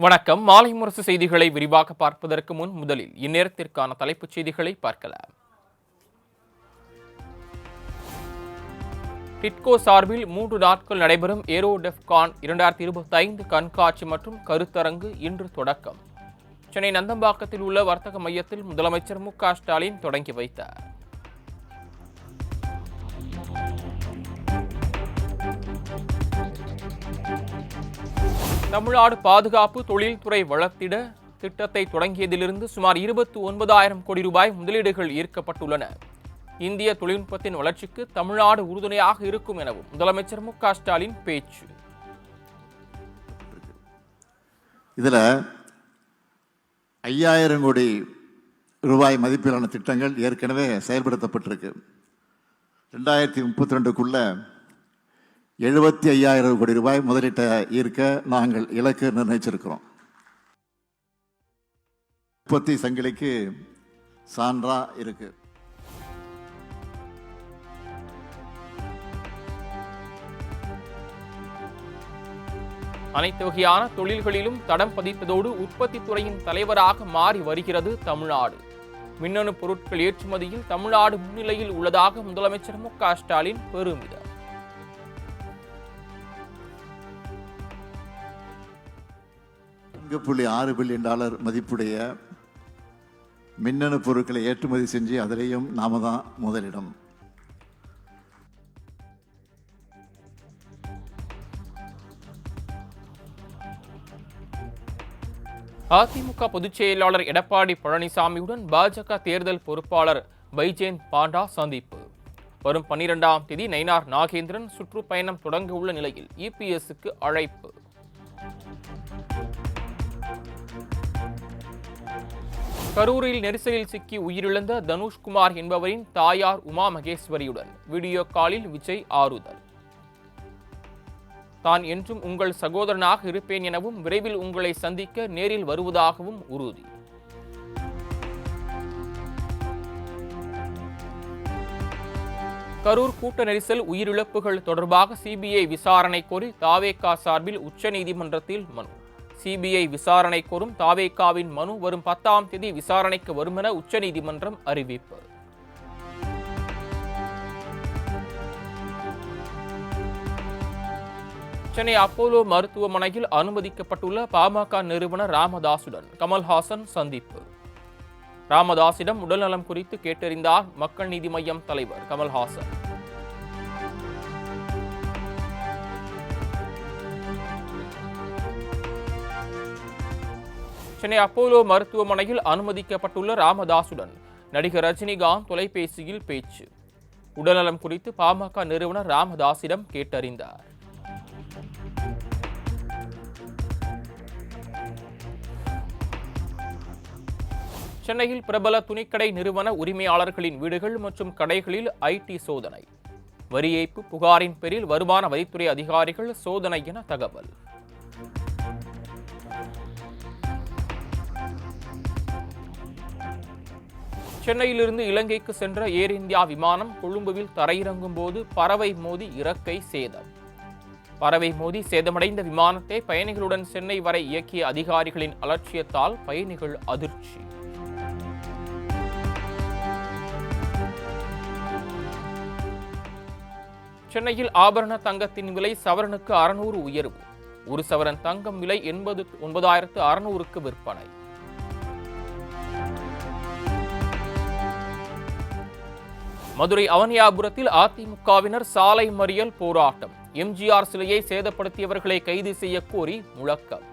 வணக்கம். மாலை முரசு செய்திகளை விரிவாக பார்ப்பதற்கு முன் முதலில் இந்நேரத்திற்கான தலைப்புச் செய்திகளை பார்க்கலாம். டிட்கோ சார்பில் 3 நாட்கள் நடைபெறும் ஏரோ டெஃப்கான் 2025 கண்காட்சி மற்றும் கருத்தரங்கு இன்று தொடக்கம். சென்னை நந்தம்பாக்கத்தில் உள்ள வர்த்தக மையத்தில் முதலமைச்சர் மு.க.ஸ்டாலின் தொடங்கி வைத்தார். தமிழ்நாடு பாதுகாப்பு தொழில்துறை வளர்த்திட திட்டத்தை தொடங்கியதிலிருந்து சுமார் 29,000 கோடி ரூபாய் முதலீடுகள் ஈர்க்கப்பட்டுள்ளன. இந்திய தொழில்நுட்பத்தின் வளர்ச்சிக்கு தமிழ்நாடு உறுதுணையாக இருக்கும் எனவும் முதலமைச்சர் மு.க.ஸ்டாலின் பேச்சு. இதில் 5,000 கோடி ரூபாய் மதிப்பிலான திட்டங்கள் ஏற்கனவே செயல்படுத்தப்பட்டிருக்கு. 2032க்குள்ள 75,000 கோடி ரூபாய் முதலீட்டை ஈர்க்க நாங்கள் இலக்கு நிர்ணயிச்சிருக்கிறோம். உற்பத்தி சங்கிலிக்கு சான்றா இருக்கு. அனைத்து வகையான தொழில்களிலும் தடம் பதித்ததோடு உற்பத்தி துறையின் தலைவராக மாறி வருகிறது தமிழ்நாடு. மின்னணு பொருட்கள் ஏற்றுமதியில் தமிழ்நாடு முன்னிலையில் உள்ளதாக முதலமைச்சர் மு.க.ஸ்டாலின் பெருமிதம். $4.6 பில்லியன் மதிப்புடைய மின்னணு பொருட்களை ஏற்றுமதி செஞ்சு அதிலேயும் நாம தான் முதலிடம். அதிமுக பொதுச் செயலாளர் எடப்பாடி பழனிசாமியுடன் பாஜக தேர்தல் பொறுப்பாளர் பைஜெயந்த் பாண்டா சந்திப்பு. வரும் 12ஆம் தேதி நயினார் நாகேந்திரன் சுற்றுப்பயணம் தொடங்க உள்ள நிலையில் இபிஎஸ்க்கு அழைப்பு. கரூரில் நெரிசலில் சிக்கி உயிரிழந்த தனுஷ்குமார் என்பவரின் தாயார் உமா மகேஸ்வரியுடன் வீடியோ காலில் விஜய் ஆறுதல். தான் என்றும் உங்கள் சகோதரனாக இருப்பேன் எனவும் விரைவில் உங்களை சந்திக்க நேரில் வருவதாகவும் உறுதி. கரூர் கூட்ட நெரிசல் உயிரிழப்புகள் தொடர்பாக சிபிஐ விசாரணை கோரி தாவேகா சார்பில் உச்சநீதிமன்றத்தில் மனு. சிபிஐ விசாரணை கோரும் தாவேகாவின் மனு வரும் 10ஆம் தேதி விசாரணைக்கு வரும் என உச்சநீதிமன்றம் அறிவிப்பு. சென்னை அப்போலோ மருத்துவமனையில் அனுமதிக்கப்பட்டுள்ள பாமக நிறுவனர் ராமதாசுடன் கமல்ஹாசன் சந்திப்பு. ராமதாசிடம் உடல்நலம் குறித்து கேட்டறிந்தார் மக்கள் நீதி மய்யம் தலைவர் கமல்ஹாசன். சென்னை அப்போலோ மருத்துவமனையில் அனுமதிக்கப்பட்டுள்ள ராமதாசுடன் நடிகர் ரஜினிகாந்த் தொலைபேசியில் பேச்சு. உடல்நலம் குறித்து பாமக நிறுவனர் ராமதாசிடம் கேட்டறிந்தார். சென்னையில் பிரபல துணிக்கடை நிறுவன உரிமையாளர்களின் வீடுகள் மற்றும் கடைகளில் ஐடி சோதனை. வரி ஏய்ப்பு புகாரின் பேரில் வருமான வரித்துறை அதிகாரிகள் சோதனை என தகவல். சென்னையிலிருந்து இலங்கைக்கு சென்ற ஏர் இந்தியா விமானம் கொழும்புவில் தரையிறங்கும் போது பறவை மோதி இறக்கை சேதம். பறவை மோதி சேதமடைந்த விமானத்தை பயணிகளுடன் சென்னை வரை இயக்கிய அதிகாரிகளின் அலட்சியத்தால் பயணிகள் அதிர்ச்சி. சென்னையில் ஆபரண தங்கத்தின் விலை சவரனுக்கு 600 உயர்வு. ஒரு சவரன் தங்கம் விலை 89,600க்கு விற்பனை. மதுரை அவனியாபுரத்தில் அதிமுகவினர் சாலை மறியல் போராட்டம். எம்ஜிஆர் சிலையை சேதப்படுத்தியவர்களை கைது செய்ய கோரி முழக்கம்.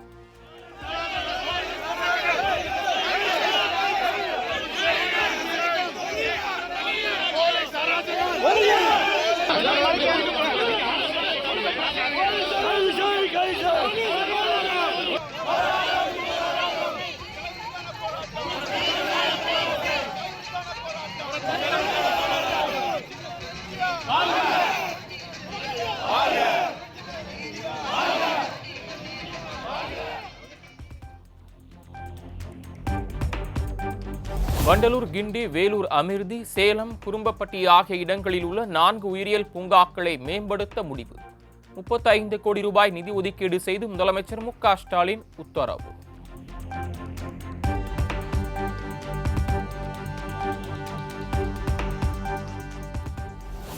வண்டலூர், கிண்டி, வேலூர், அமிர்தி, சேலம், குரும்பப்பட்டி ஆகிய இடங்களில் உள்ள 4 உயிரியல் பூங்காக்களை மேம்படுத்த முடிவு. 35 கோடி ரூபாய் நிதி ஒதுக்கீடு செய்து முதலமைச்சர் மு.க. ஸ்டாலின் உத்தரவு.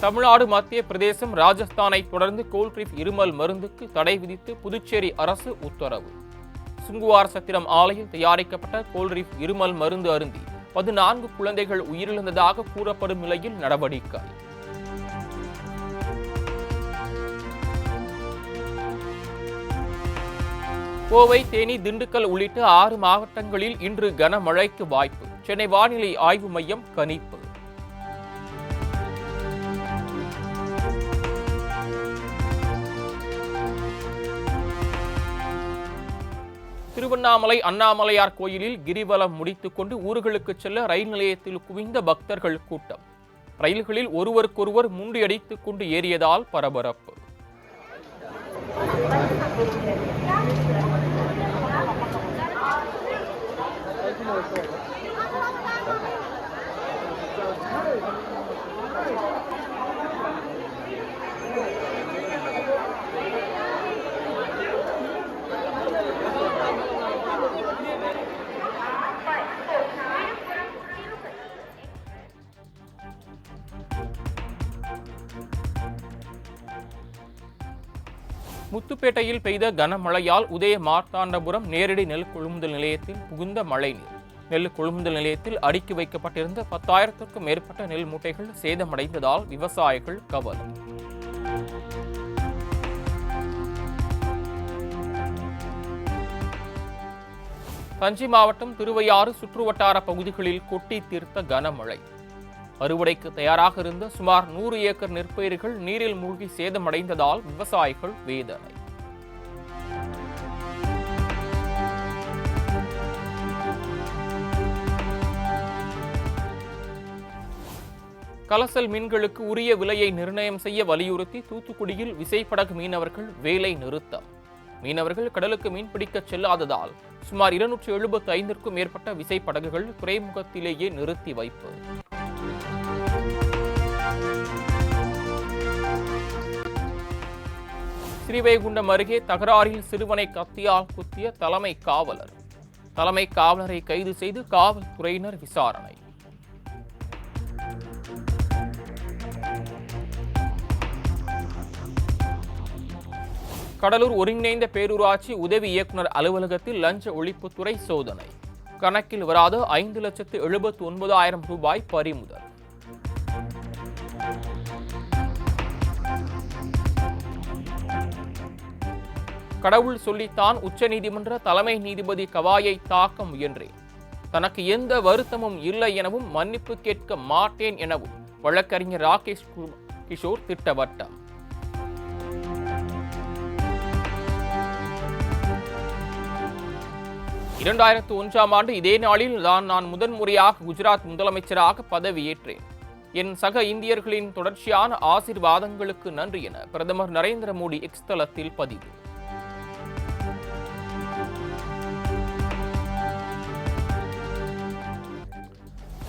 தமிழ்நாடு, மத்திய பிரதேசம், ராஜஸ்தானை தொடர்ந்து கோல்ட்ரிப் இருமல் மருந்துக்கு தடை விதித்து புதுச்சேரி அரசு உத்தரவு. சுங்குவார் சத்திரம் ஆலையில் தயாரிக்கப்பட்ட கோல்ட்ரிப் இருமல் மருந்து அருந்தி 14 குழந்தைகள் உயிரிழந்ததாக கூறப்படும் நிலையில் நடவடிக்கை. கோவை, தேனி, திண்டுக்கல் உள்ளிட்ட 6 மாவட்டங்களில் இன்று கனமழைக்கு வாய்ப்பு. சென்னை வானிலை ஆய்வு மையம் கணிப்பு. திருவண்ணாமலை அண்ணாமலையார் கோயிலில் கிரிவலம் முடித்துக் கொண்டு ஊர்களுக்கு செல்ல ரயில் நிலையத்தில் குவிந்த பக்தர்கள் கூட்டம். ரயில்களில் ஒருவருக்கொருவர் முண்டியடித்துக் கொண்டு ஏறியதால் பரபரப்பு. முத்துப்பேட்டையில் பெய்த கனமழையால் உதய மார்த்தாண்டபுரம் நேரடி நெல் கொள்முதல் நிலையத்தில் புகுந்த மழைநீர். நெல் கொள்முதல் நிலையத்தில் அடுக்கி வைக்கப்பட்டிருந்த 10,000க்கும் மேற்பட்ட நெல் மூட்டைகள் சேதமடைந்ததால் விவசாயிகள் கவலை. தஞ்சை மாவட்டம் திருவையாறு சுற்றுவட்டார பகுதிகளில் கொட்டி தீர்த்த கனமழை. அறுவடைக்கு தயாராக இருந்த சுமார் 100 ஏக்கர் நெற்பயிர்கள் நீரில் மூழ்கி சேதமடைந்ததால் விவசாயிகள் வேதனை. கலசல் மீன்களுக்கு உரிய விலையை நிர்ணயம் செய்ய வலியுறுத்தி தூத்துக்குடியில் விசைப்படகு மீனவர்கள் வேலை நிறுத்தம். மீனவர்கள் கடலுக்கு மீன்பிடிக்க செல்லாததால் சுமார் 275க்கும் மேற்பட்ட விசைப்படகுகள் துறைமுகத்திலேயே நிறுத்தி வைப்பு. ஸ்ரீவைகுண்டம் அருகே தகராறில் சிறுவனை கத்தியால் குத்திய தலைமை காவலர். தலைமை காவலரை கைது செய்து காவல்துறையினர் விசாரணை. கடலூர் ஒருங்கிணைந்த பேரூராட்சி உதவி இயக்குநர் அலுவலகத்தில் லஞ்ச ஒழிப்புத்துறை சோதனை. கணக்கில் வராத 5,79,000 ரூபாய் பறிமுதல். கடவுள் சொல்லித்தான் உச்சநீதிமன்ற தலைமை நீதிபதி கவாயை தாக்க முயன்றேன். தனக்கு எந்த வருத்தமும் இல்லை எனவும் மன்னிப்பு கேட்க மாட்டேன் எனவும் வழக்கறிஞர் ராகேஷ் கிஷோர் திட்டவட்டம். ஆண்டு இதே நாளில் நான் முதன்முறையாக குஜராத் முதலமைச்சராக பதவியேற்றேன். என் சக இந்தியர்களின் தொடர்ச்சியான ஆசீர்வாதங்களுக்கு நன்றி என பிரதமர் நரேந்திர மோடி எக்ஸ் தளத்தில் பதிவு.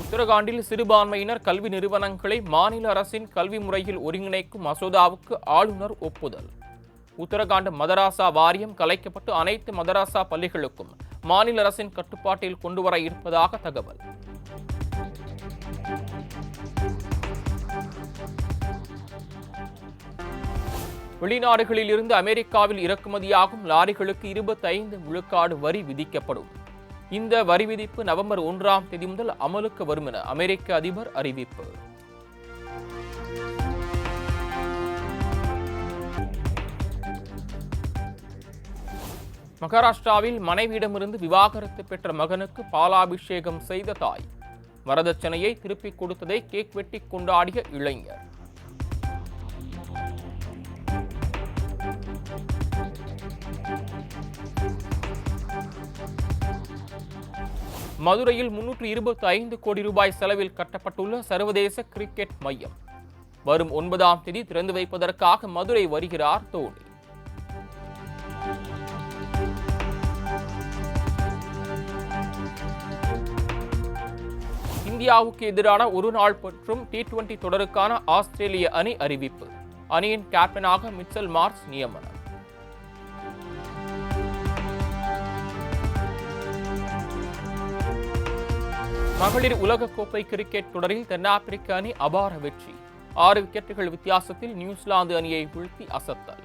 உத்தரகாண்டில் சிறுபான்மையினர் கல்வி நிறுவனங்களை மாநில அரசின் கல்வி முறையில் ஒருங்கிணைக்கும் மசோதாவுக்கு ஆளுநர் ஒப்புதல். உத்தரகாண்ட் மதராசா வாரியம் கலைக்கப்பட்டு அனைத்து மதராசா பள்ளிகளுக்கும் மாநில அரசின் கட்டுப்பாட்டில் கொண்டுவர இருப்பதாக தகவல். வெளிநாடுகளில் இருந்து அமெரிக்காவில் இறக்குமதியாகும் லாரிகளுக்கு 25 விழுக்காடு வரி விதிக்கப்படும். இந்த வரி விதிப்பு நவம்பர் 1ஆம் தேதி முதல் அமலுக்கு வரும் என அமெரிக்க அதிபர் அறிவிப்பு. மகாராஷ்டிராவில் மனைவியிடமிருந்து விவாகரத்து பெற்ற மகனுக்கு பாலாபிஷேகம் செய்த தாய். வரதட்சணையை திருப்பிக் கொடுத்ததை கேக் வெட்டி கொண்டாடிய இளைஞர். மதுரையில் 325 கோடி ரூபாய் செலவில் கட்டப்பட்டுள்ள சர்வதேச கிரிக்கெட் மையம். வரும் 9ஆம் தேதி திறந்து வைப்பதற்காக மதுரை வருகிறார் தோனி. இந்தியாவுக்கு எதிரான ஒருநாள் மற்றும் T20 தொடருக்கான ஆஸ்திரேலிய அணி அறிவிப்பு. அணியின் கேப்டனாக மிச்சல் மார்ஸ் நியமனம். மகளிர் உலகக்கோப்பை கிரிக்கெட் தொடரில் தென்னாப்பிரிக்க அணி அபார வெற்றி. 6 விக்கெட்டுகள் வித்தியாசத்தில் நியூசிலாந்து அணியை வீழ்த்தி அசத்தல்.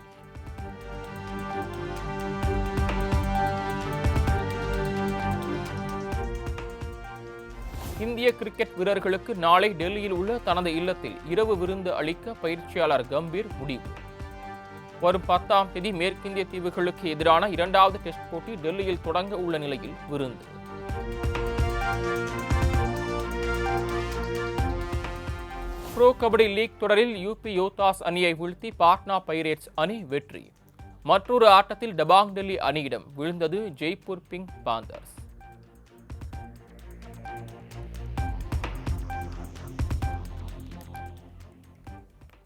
இந்திய கிரிக்கெட் வீரர்களுக்கு நாளை டெல்லியில் உள்ள தனது இல்லத்தில் இரவு விருந்து அளிக்க பயிற்சியாளர் கம்பீர் முடிவு. வரும் 10ஆம் தேதி மேற்கிந்திய தீவுகளுக்கு எதிரான 2வது டெஸ்ட் போட்டி டெல்லியில் தொடங்க உள்ள நிலையில் விருந்து. ப்ரோ கபடி லீக் தொடரில் யூபி யோத்தாஸ் அணியை வீழ்த்தி பாட்னா பைரேட்ஸ் அணி வெற்றி. மற்றொரு ஆட்டத்தில் டபாங் டெல்லி அணியிடம் விழுந்தது ஜெய்ப்பூர் பிங்க் பாந்தர்ஸ்.